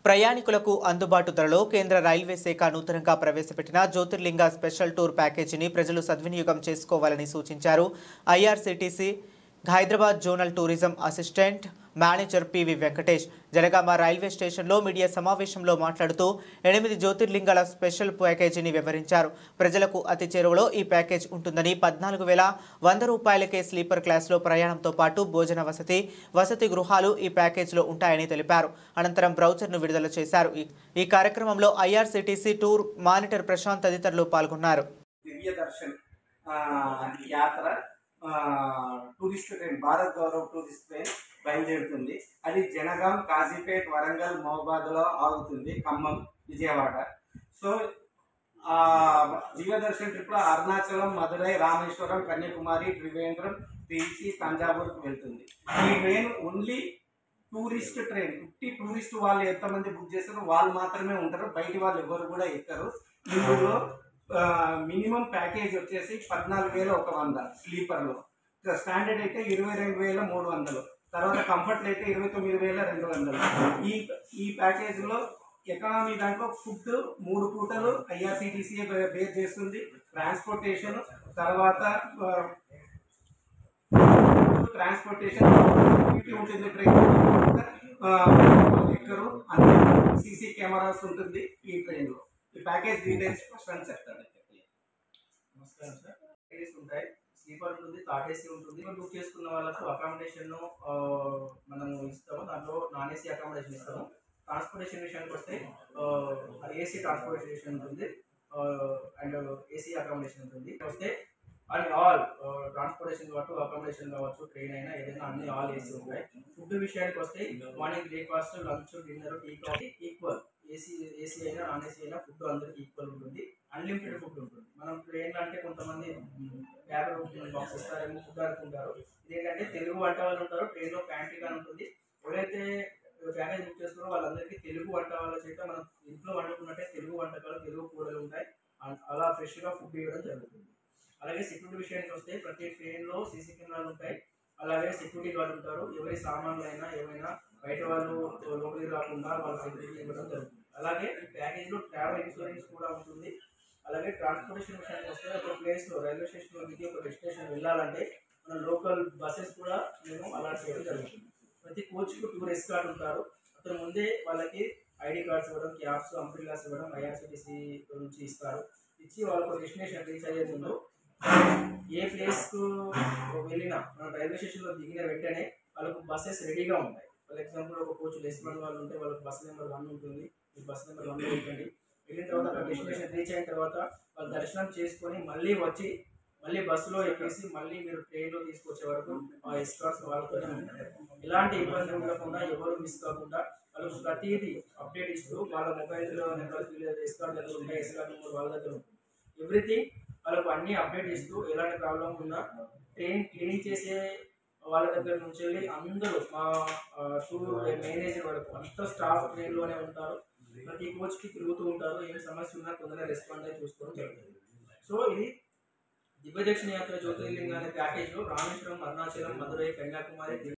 ప్రయాణికులకు అందుబాటు ధరలో కేంద్ర రైల్వే శాఖ నూతనంగా ప్రవేశపెట్టిన జ్యోతిర్లింగ స్పెషల్ టూర్ ప్యాకేజీని ప్రజలు సద్వినియోగం చేసుకోవాలని సూచించారు. IRCTC Hyderabad zonal tourism assistant manager PV Venkatesh Jangaon railway స్టేషన్లో మీడియా సమావేశంలో మాట్లాడుతూ 8 జ్యోతిర్లింగాల స్పెషల్ ప్యాకేజీని వివరించారు. ప్రజలకు అతి చేరువలో ఈ ప్యాకేజ్ ఉంటుందని 14,100 రూపాయలకే స్లీపర్ క్లాస్లో ప్రయాణంతో పాటు భోజన వసతి గృహాలు ఈ ప్యాకేజీలో ఉంటాయని తెలిపారు. అనంతరం బ్రౌచర్ను విడుదల చేశారు. ఈ కార్యక్రమంలో ఐఆర్సీటీసీ టూర్ మానిటర్ ప్రశాంత్ తదితరులు పాల్గొన్నారు. Tourist train Bharat Gaurav tourist train బయలుదేరుతుంది. అది జనగాం, కాజీపేట్, వరంగల్, మహబాద్లో ఆగుతుంది, ఖమ్మం, విజయవాడ. సో జీవదర్శన్ ట్రిప్లో అరుణాచలం, మదురై, రామేశ్వరం, కన్యాకుమారి, త్రివేంద్రం, తిరుచి, తంజావూరుకు వెళ్తుంది. ఈ train only tourist train. Tourist వాళ్ళు ఎంతమంది బుక్ చేస్తారో వాళ్ళు మాత్రమే ఉంటారు, బయటి వాళ్ళు ఎవరు కూడా ఎక్కరు. ఇందులో మినిమం ప్యాకేజ్ వచ్చేసి 14,100 స్లీపర్లో, స్టాండర్డ్ అయితే 22,300, తర్వాత కంఫర్ట్ అయితే 29,200. ఈ ప్యాకేజ్లో ఎకానమీ దాంట్లో ఫుడ్ 3 పూటలు ఐఆర్సీటీసీ బేర్ చేస్తుంది. ట్రాన్స్పోర్టేషన్ ఉంటుంది, ట్రైన్ ఎక్కరు, అంతే. సీసీ కెమెరాస్ ఉంటుంది ఈ ట్రైన్లో. ఈ ప్యాకేజ్ డీటెయిల్స్ ప్రశ్న చెప్తాను. నమస్కారం సార్. ప్యాకేజెస్ ఉంటాయి, స్లీపర్ ఉంటుంది, థర్డ్ ఏసీ ఉంటుంది. బుక్ చేసుకున్న వాళ్ళకు అకామిడేషన్ మనము ఇస్తాము. దాంట్లో నాన్ ఏసీ అకామిడేషన్ ఇస్తాము. ట్రాన్స్పోర్టేషన్ విషయానికి వస్తే ఏసీ ట్రాన్స్పోర్టేషన్ ఉంటుంది అండ్ ఏసీ అకామిడేషన్ ఉంటుంది. వస్తే అన్ని ఆల్ ట్రాన్స్పోర్టేషన్ కావచ్చు, అకామిడేషన్ కావచ్చు, ట్రైన్ అయినా ఏదైనా అన్ని ఆల్ ఏసీ ఉంటాయి. ఫుడ్ విషయానికి వస్తే morning breakfast, lunch, dinner, tea, coffee equal. AC అయినా నాన్ ఏసీ అయినా ఫుడ్ అందరికి ఈక్వల్ ఉంటుంది. అన్లిమిటెడ్ ఫుడ్ ఉంటుంది. మనం ట్రైన్ అంటే కొంతమంది బాక్స్ ఇస్తారేమో ఫుడ్ అనుకుంటారు. ఇదేంటంటే తెలుగు వంట వాళ్ళు ఉంటారు ట్రైన్లో, ప్యాంట్రీ కానీ ఉంటుంది. ఎవరైతే ప్యాకేజ్ బుక్ చేసుకున్నారో వాళ్ళందరికీ తెలుగు వంట వాళ్ళ చేత మనం ఇంట్లో వండుకున్నట్టే తెలుగు వంటకాలు, తెలుగు కూరలు ఉంటాయి. అలా ఫ్రెష్గా ఫుడ్ ఇవ్వడం జరుగుతుంది. అలాగే సెక్యూరిటీ విషయానికి వస్తే ప్రతి ట్రైన్లో సీసీ కెమెరాలు ఉంటాయి. అలాగే సెక్యూరిటీ గార్డు ఉంటారు. ఎవరి సామాన్లు అయినా ఏమైనా బయట వాళ్ళు లోపలికి రాకుండా వాళ్ళ సెక్యూరిటీ ఇవ్వడం జరుగుతుంది. అలాగే ఈ ప్యాకేజ్లో ట్రావెల్ ఇన్సూరెన్స్ కూడా ఉంటుంది. అలాగే ట్రాన్స్పోర్టేషన్ విషయానికి వస్తే ఒక ప్లేస్లో రైల్వే స్టేషన్లో దిగి ఒక డెస్టినేషన్ వెళ్ళాలంటే మన లోకల్ బస్సెస్ కూడా మేము అలాట్ చేయడం జరుగుతుంది. ప్రతి కోచ్కు 2 ఎస్కార్ట్ ఉంటారు. అతను ముందే వాళ్ళకి ఐడి కార్డ్స్ ఇవ్వడం, క్యాబ్స్, అంబ్రెల్లాస్ ఇవ్వడం ఐఆర్సీటీసీ నుంచి ఇస్తారు. ఇచ్చి వాళ్ళకు డెస్టినేషన్ రీచ్ అయ్యే ముందు ఏ ప్లేస్కు వెళ్ళినా మన రైల్వే స్టేషన్లో దిగిన వెంటనే వాళ్ళకు బస్సెస్ రెడీగా ఉంటాయి. ఫర్ ఎగ్జాంపుల్ ఒక కోచ్ లెస్1 వాళ్ళు ఉంటే వాళ్ళకి బస్ నెంబర్ 1 ఉంటుంది. ఈ బస్ నెంబర్ 1 వెళ్ళండి. వెళ్ళిన తర్వాత అక్కడ డెస్టినేషన్ రీచ్ అయిన తర్వాత వాళ్ళు దర్శనం చేసుకొని మళ్ళీ బస్సులో ఎక్కేసి మళ్ళీ మీరు ట్రైన్లో తీసుకొచ్చే వరకు ఆ ఎస్కార్ట్స్ వాళ్ళతోనే ఉంటారు. ఎలాంటి ఇబ్బంది ఉండకుండా, ఎవరు మిస్ కాకుండా వాళ్ళకు ప్రతిదీ అప్డేట్ ఇస్తూ వాళ్ళ మొబైల్లో నెంబర్ ఎస్కార్ట్ దగ్గర ఉంటాయి, ఎస్కార్ట్ నెంబర్ వాళ్ళ దగ్గర ఉంటుంది. ఎవ్రీథింగ్ వాళ్ళకు అన్నీ అప్డేట్ ఇస్తూ ఎలాంటి ప్రాబ్లం ఉన్నా ట్రైన్ క్లీన్ చేసే వాళ్ళ దగ్గర నుంచి వెళ్ళి అందరూ మా టూర్ మేనేజర్ వరకు అంతా స్టాఫ్ ట్రైన్లోనే ఉంటారు. ప్రతి కోచ్కి తిరుగుతూ ఉంటారు. ఏం సమస్య ఉన్నా తొందరగా రెస్పాండ్ అయ్యి చూసుకోవడం జరుగుతుంది. సో ఇది దివ్యదక్షిణ యాత్ర జ్యోతిర్లింగ అనే ప్యాకేజ్లో రామేశ్వరం, అరుణాచలం, మదురై, కన్యాకుమారి